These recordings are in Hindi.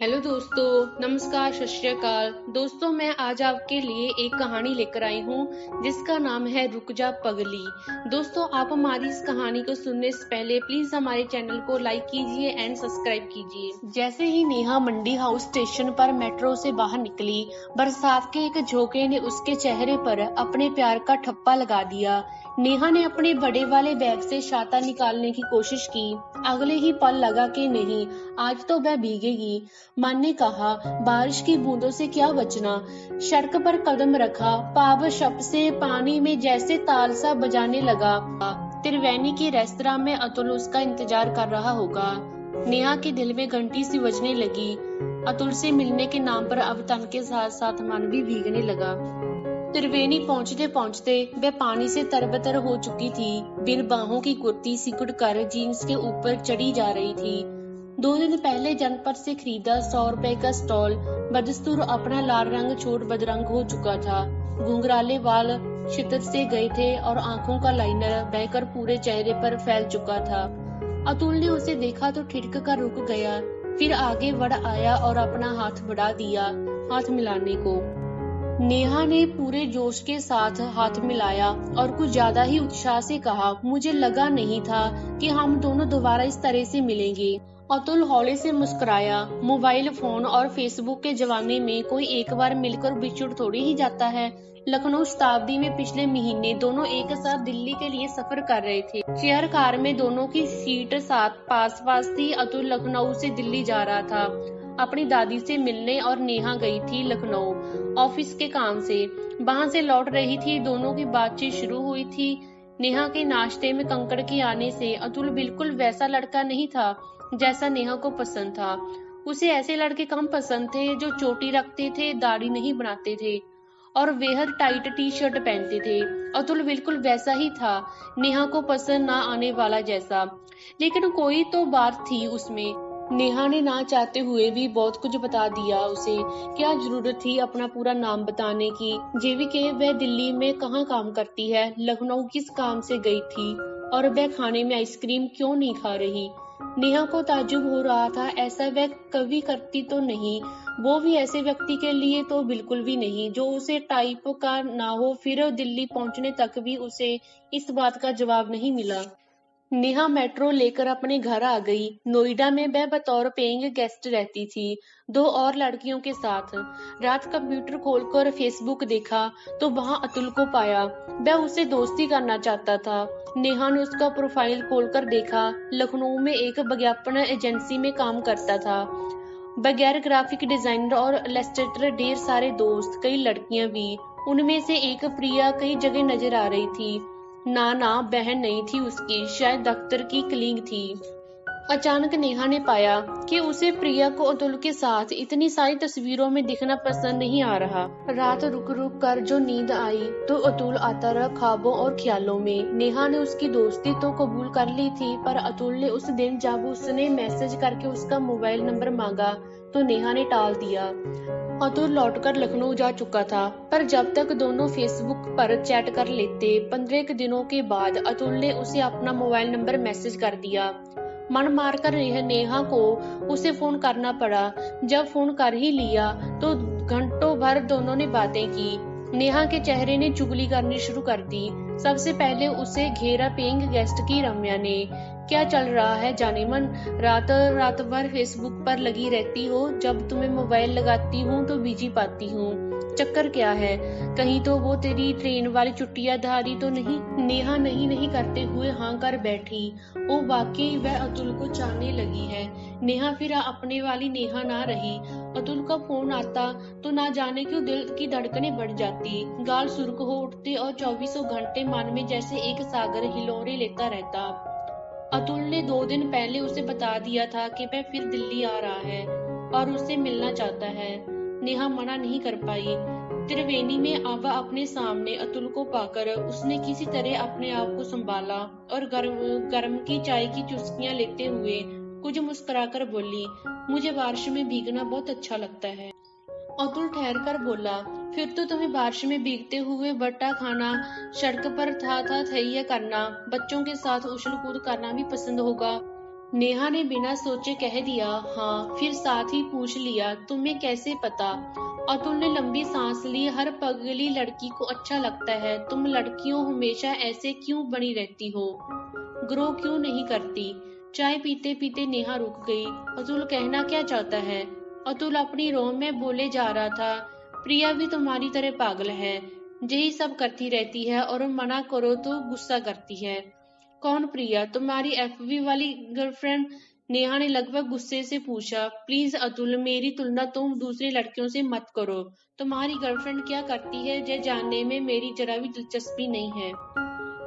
हेलो दोस्तों, नमस्कार, सत श्री अकाल। दोस्तों, मैं आज आपके लिए एक कहानी लेकर आई हूँ जिसका नाम है रुक जा पगली। दोस्तों, आप हमारी इस कहानी को सुनने से पहले प्लीज हमारे चैनल को लाइक कीजिए एंड सब्सक्राइब कीजिए। जैसे ही नेहा मंडी हाउस स्टेशन पर मेट्रो से बाहर निकली, बरसात के एक झोंके ने उसके चेहरे पर अपने प्यार का ठप्पा लगा दिया। नेहा ने अपने बड़े वाले बैग से छाता निकालने की कोशिश की। अगले ही पल लगा कि नहीं, आज तो वह भीगेगी। मन ने कहा, बारिश की बूंदों से क्या बचना। सड़क पर कदम रखा, पाव शप से पानी में जैसे ताल सा बजाने लगा। त्रिवेणी के रेस्तरां में अतुल उसका इंतजार कर रहा होगा। नेहा के दिल में घंटी सी बजने लगी। अतुल से मिलने के नाम पर अब तन के साथ साथ मन भी भीगने लगा। त्रिवेणी पहुंचते पहुंचते वह पानी से तरबतर हो चुकी थी। बिन बाहों की कुर्ती सिकुड़ कर जीन्स के ऊपर चढ़ी जा रही थी। 2 दिन पहले जनपद से खरीदा 100 रुपए का स्टॉल बदस्तूर अपना लाल रंग छोड़ बदरंग हो चुका था। घुंघराले बाल शिद्दत से गए थे और आंखों का लाइनर बहकर पूरे चेहरे पर फैल चुका था। अतुल ने उसे देखा तो ठिठक कर रुक गया, फिर आगे बढ़ आया और अपना हाथ बढ़ा दिया हाथ मिलाने को। नेहा ने पूरे जोश के साथ हाथ मिलाया और कुछ ज्यादा ही उत्साह से कहा, मुझे लगा नहीं था कि हम दोनों दोबारा इस तरह से मिलेंगे। अतुल हौले से मुस्कुराया। मोबाइल फोन और फेसबुक के जमाने में कोई एक बार मिलकर बिछुड़ थोड़ी ही जाता है। लखनऊ शताब्दी में पिछले महीने दोनों एक साथ दिल्ली के लिए सफर कर रहे थे। शेयर कार में दोनों की सीट साथ पास पास थी। अतुल लखनऊ से दिल्ली जा रहा था अपनी दादी से मिलने और नेहा गई थी लखनऊ ऑफिस के काम से। वहां से लौट रही थी। दोनों की बातचीत शुरू हुई थी। नेहा के नाश्ते में कंकड़ के आने से अतुल बिल्कुल वैसा लड़का नहीं था जैसा नेहा को पसंद था। उसे ऐसे लड़के कम पसंद थे जो चोटी रखते थे, दाढ़ी नहीं बनाते थे और बेहद टाइट टी शर्ट पहनते थे। अतुल बिल्कुल वैसा ही था, नेहा को पसंद ना आने वाला जैसा। लेकिन कोई तो बात थी उसमें। नेहा ने ना चाहते हुए भी बहुत कुछ बता दिया उसे। क्या जरूरत थी अपना पूरा नाम बताने की। जेवीके वह दिल्ली में कहाँ काम करती है, लखनऊ किस काम से गई थी और वह खाने में आइसक्रीम क्यों नहीं खा रही। नेहा को ताज्जुब हो रहा था, ऐसा वह कभी करती तो नहीं, वो भी ऐसे व्यक्ति के लिए तो बिल्कुल भी नहीं जो उसे टाइप का ना हो। फिर दिल्ली पहुंचने तक भी उसे इस बात का जवाब नहीं मिला। नेहा मेट्रो लेकर अपने घर आ गई। नोएडा में वह बतौर पेइंग गेस्ट रहती थी, 2 और लड़कियों के साथ। रात कंप्यूटर खोलकर फेसबुक देखा तो वहां अतुल को पाया। वह उससे दोस्ती करना चाहता था। नेहा ने उसका प्रोफाइल खोलकर देखा। लखनऊ में एक विज्ञापन एजेंसी में काम करता था। बगैर ग्राफिक डिजाइनर और इलस्ट्रेटर ढेर सारे दोस्त, कई लड़कियां भी। उनमें से एक प्रिया कई जगह नजर आ रही थी। ना बहन नहीं थी उसकी, शायद दफ्तर की कलीग थी। अचानक नेहा ने पाया कि उसे प्रिया को अतुल के साथ इतनी सारी तस्वीरों में दिखना पसंद नहीं आ रहा। रात रुक रुक कर जो नींद आई तो अतुल आता रहा ख्वाबों और ख्यालों में। नेहा ने उसकी दोस्ती तो कबूल कर ली थी, पर अतुल ने उस दिन जब उसने मैसेज करके उसका मोबाइल नंबर मांगा तो नेहा ने टाल दिया। अतुल लौटकर लखनऊ जा चुका था, पर जब तक दोनों फेसबुक पर चैट कर लेते। 15 दिनों के बाद अतुल ने उसे अपना मोबाइल नंबर मैसेज कर दिया। मन मारकर नेहा को उसे फोन करना पड़ा। जब फोन कर ही लिया तो घंटों भर दोनों ने बातें की। नेहा के चेहरे ने चुगली करनी शुरू कर दी। सबसे पहले उसे घेरा पेइंग गेस्ट की रम्या ने। क्या चल रहा है जाने मन, रात भर फेसबुक पर लगी रहती हो, जब तुम्हें मोबाइल लगाती हूँ तो बिजी पाती हूँ। चक्कर क्या है, कहीं तो वो तेरी ट्रेन वाली चुट्टियाधारी तो नहीं। नेहा नहीं करते हुए हाँ कर बैठी। ओ वाकई वह अतुल को चाहने लगी है। नेहा फिर अपने वाली नेहा ना रही। अतुल का फोन आता तो ना जाने क्यों दिल की धड़कनें बढ़ जाती, गाल सुर्ख हो उठते और 24 घंटे मन में जैसे एक सागर हिलोरे लेता रहता। अतुल ने 2 दिन पहले उसे बता दिया था कि वह फिर दिल्ली आ रहा है और उससे मिलना चाहता है। नेहा मना नहीं कर पाई। त्रिवेणी में अब अपने सामने अतुल को पाकर उसने किसी तरह अपने आप को संभाला और गर्म की चाय की चुस्कियां लेते हुए कुछ मुस्कुराकर बोली, मुझे बारिश में भीगना बहुत अच्छा लगता है। अतुल ठहर कर बोला, फिर तो तुम्हें बारिश में भीगते हुए बट्टा खाना, सड़क पर था थैया करना, बच्चों के साथ उछल कूद करना भी पसंद होगा। नेहा ने बिना सोचे कह दिया हाँ, फिर साथ ही पूछ लिया तुम्हें कैसे पता। अतुल ने लंबी सांस ली। हर पगली लड़की को अच्छा लगता है। तुम लड़कियों हमेशा ऐसे क्यों बनी रहती हो, ग्रो क्यों नहीं करती। चाय पीते पीते नेहा रुक गई। अतुल कहना क्या चाहता है। अतुल अपनी रोम में बोले जा रहा था, प्रिया भी तुम्हारी तरह पागल है, यही सब करती रहती है और मना करो तो गुस्सा करती है। कौन प्रिया, तुम्हारी एफबी वाली गर्लफ्रेंड। नेहा ने लगभग गुस्से से पूछा। प्लीज अतुल, मेरी तुलना तुम दूसरी लड़कियों से मत करो। तुम्हारी गर्लफ्रेंड क्या करती है यह जानने में मेरी जरा भी दिलचस्पी नहीं है।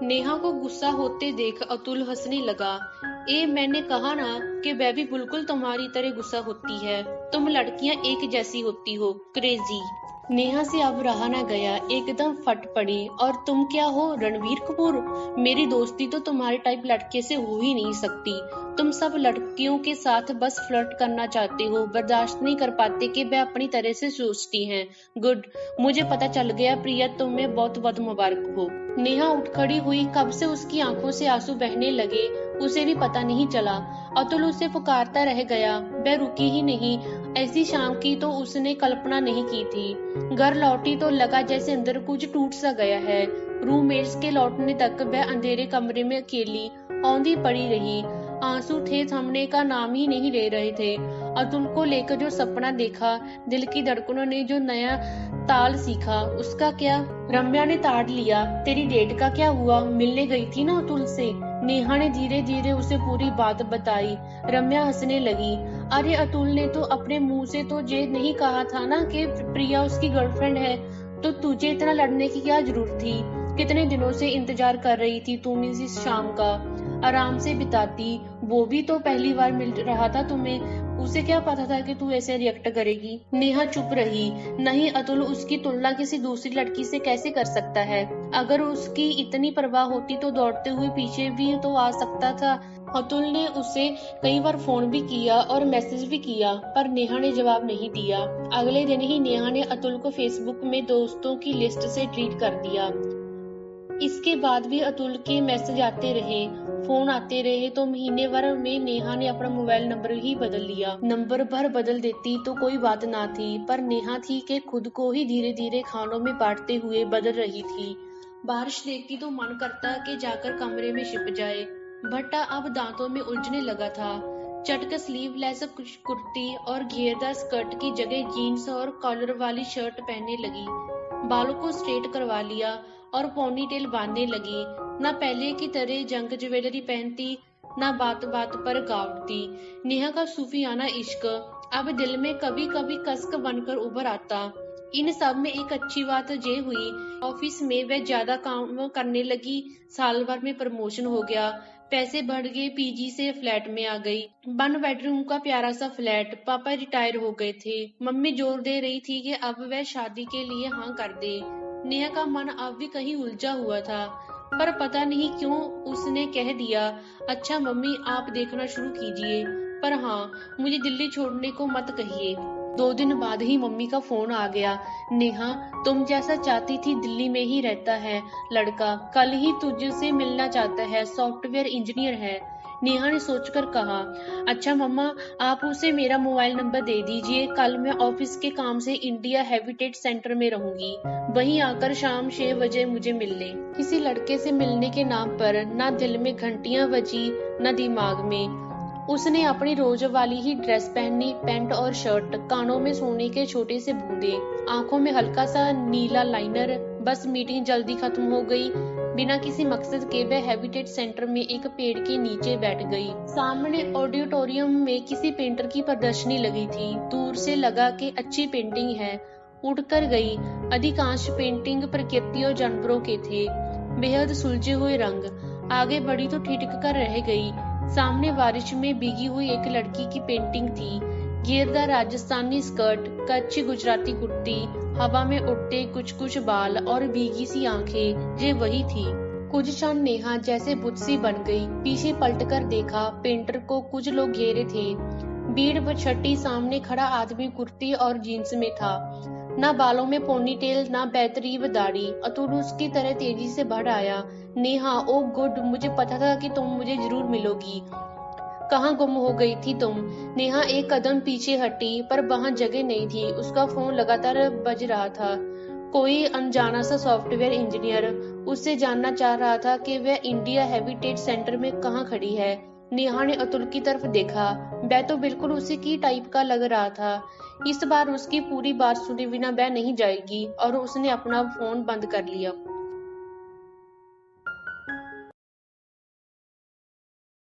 नेहा को गुस्सा होते देख अतुल हंसने लगा। मैंने कहा ना कि बेबी बिल्कुल तुम्हारी तरह गुस्सा होती है। तुम लड़कियां एक जैसी होती हो, क्रेजी। नेहा से अब रहा न गया, एकदम फट पड़ी। और तुम क्या हो, रणवीर कपूर? मेरी दोस्ती तो तुम्हारे टाइप लड़के से हो ही नहीं सकती। तुम सब लड़कियों के साथ बस फ्लर्ट करना चाहते हो, बर्दाश्त नहीं कर पाते कि वह अपनी तरह से सोचती हैं। गुड, मुझे पता चल गया। प्रिया, तुम्हें बहुत बहुत मुबारक हो। नेहा उठ खड़ी हुई। कब से उसकी आंखों से आंसू बहने लगे उसे भी पता नहीं चला। अतुल उसे पुकारता रह गया, वह रुकी ही नहीं। ऐसी शाम की तो उसने कल्पना नहीं की थी। घर लौटी तो लगा जैसे अंदर कुछ टूट सा गया है। रूममेट्स के लौटने तक वह अंधेरे कमरे में अकेली औंधी पड़ी रही। आंसू थे थमने का नाम ही नहीं ले रहे थे। अतुल को लेकर जो सपना देखा, दिल की धड़कनों ने जो नया ताल सीखा, उसका क्या। रम्या ने ताड़ लिया, तेरी डेट का क्या हुआ? मिलने गई थी ना अतुल से। नेहा ने धीरे धीरे उसे पूरी बात बताई। रम्या हंसने लगी। अरे, अतुल ने तो अपने मुंह से तो ये नहीं कहा था ना कि प्रिया उसकी गर्लफ्रेंड है, तो तुझे इतना लड़ने की क्या जरूरत थी। कितने दिनों से इंतजार कर रही थी तुम इस शाम का, आराम से बिताती। वो भी तो पहली बार मिल रहा था तुम्हें, उसे क्या पता था कि तू ऐसे रिएक्ट करेगी। नेहा चुप रही। नहीं अतुल, उसकी तुलना किसी दूसरी लड़की से कैसे कर सकता है। अगर उसकी इतनी परवाह होती तो दौड़ते हुए पीछे भी तो आ सकता था। अतुल ने उसे कई बार फोन भी किया और मैसेज भी किया, पर नेहा ने जवाब नहीं दिया। अगले दिन ही नेहा ने अतुल को फेसबुक में दोस्तों की लिस्ट से डिलीट कर दिया। इसके बाद भी अतुल के मैसेज आते रहे, फोन आते रहे, तो महीने भर में नेहा ने अपना मोबाइल नंबर ही बदल लिया। नंबर भर बदल देती तो कोई बात ना थी, पर नेहा थी कि खुद को ही धीरे धीरे खानों में बांटते हुए बदल रही थी। बारिश देखती तो मन करता कि जाकर कमरे में छिप जाए। भट्टा अब दांतों में उलझने लगा था। चटक स्लीवलेस कुर्ती और घेरदार स्कर्ट की जगह जीन्स और कॉलर वाली शर्ट पहनने लगी। बालों को स्ट्रेट करवा लिया और पोनीटेल बांधने लगी। न पहले की तरह जंग ज्वेलरी पहनती, न बात बात पर गावती। नेहा का सूफियाना इश्क अब दिल में कभी कभी कसक बनकर उभर आता। इन सब में एक अच्छी बात ये हुई, ऑफिस में वह ज्यादा काम करने लगी। साल भर में प्रमोशन हो गया, पैसे बढ़ गए, पीजी से फ्लैट में आ गई। 1 बेडरूम का प्यारा सा फ्लैट। पापा रिटायर हो गए थे। मम्मी जोर दे रही थी कि अब वह शादी के लिए हाँ कर दे। नेहा का मन अब भी कहीं उलझा हुआ था, पर पता नहीं क्यों उसने कह दिया, अच्छा मम्मी आप देखना शुरू कीजिए, पर हाँ, मुझे दिल्ली छोड़ने को मत कहिए। 2 दिन बाद ही मम्मी का फोन आ गया। नेहा, तुम जैसा चाहती थी दिल्ली में ही रहता है लड़का, कल ही तुझसे मिलना चाहता है, सॉफ्टवेयर इंजीनियर है। नेहा ने सोचकर कहा, अच्छा मम्मा, आप उसे मेरा मोबाइल नंबर दे दीजिए। कल मैं ऑफिस के काम से इंडिया हैबिटेट सेंटर में रहूंगी, वहीं आकर शाम 6 बजे मुझे मिल ले। किसी लड़के से मिलने के नाम पर न दिल में घंटियां बजी न दिमाग में। उसने अपनी रोज वाली ही ड्रेस पहनी, पैंट और शर्ट, कानों में सोने के छोटे से बूंदे, आंखों में हल्का सा नीला लाइनर। बस मीटिंग जल्दी खत्म हो गई। बिना किसी मकसद के वह हैबिटेट सेंटर में एक पेड़ के नीचे बैठ गई। सामने ऑडिटोरियम में किसी पेंटर की प्रदर्शनी लगी थी। दूर से लगा कि अच्छी पेंटिंग है। उठकर गई। अधिकांश पेंटिंग प्रकृति और जानवरों के थे, बेहद सुलझे हुए रंग। आगे बढ़ी तो ठिठक कर रह गई। सामने बारिश में भीगी हुई एक लड़की की पेंटिंग थी। घेरदार राजस्थानी स्कर्ट, कच्ची गुजराती कुर्ती, हवा में उड़ते कुछ कुछ बाल और भीगी सी आंखें, ये वही थी। कुछ क्षण नेहा जैसे बुत सी बन गई। पीछे पलटकर देखा, पेंटर को कुछ लोग घेरे थे। भीड़ बछटी सामने खड़ा आदमी कुर्ती और जीन्स में था। न बालों में पोनीटेल, न बेहतरीन दाढ़ी। अतुल उसकी तरह तेजी से बढ़ आया। नेहा, ओ गुड, मुझे पता था कि तुम मुझे जरूर मिलोगी। कहाँ गुम हो गई थी तुम? नेहा एक कदम पीछे हटी, पर वहां जगह नहीं थी। उसका फोन लगातार बज रहा था। कोई अनजाना सा सॉफ्टवेयर इंजीनियर उससे जानना चाह रहा था कि वह इंडिया हैबिटेट सेंटर में कहाँ खड़ी है। नेहा ने अतुल की तरफ देखा। वह तो बिल्कुल उसी की टाइप का लग रहा था। इस बार उसकी पूरी बात सुने बिना वह नहीं जाएगी, और उसने अपना फोन बंद कर लिया।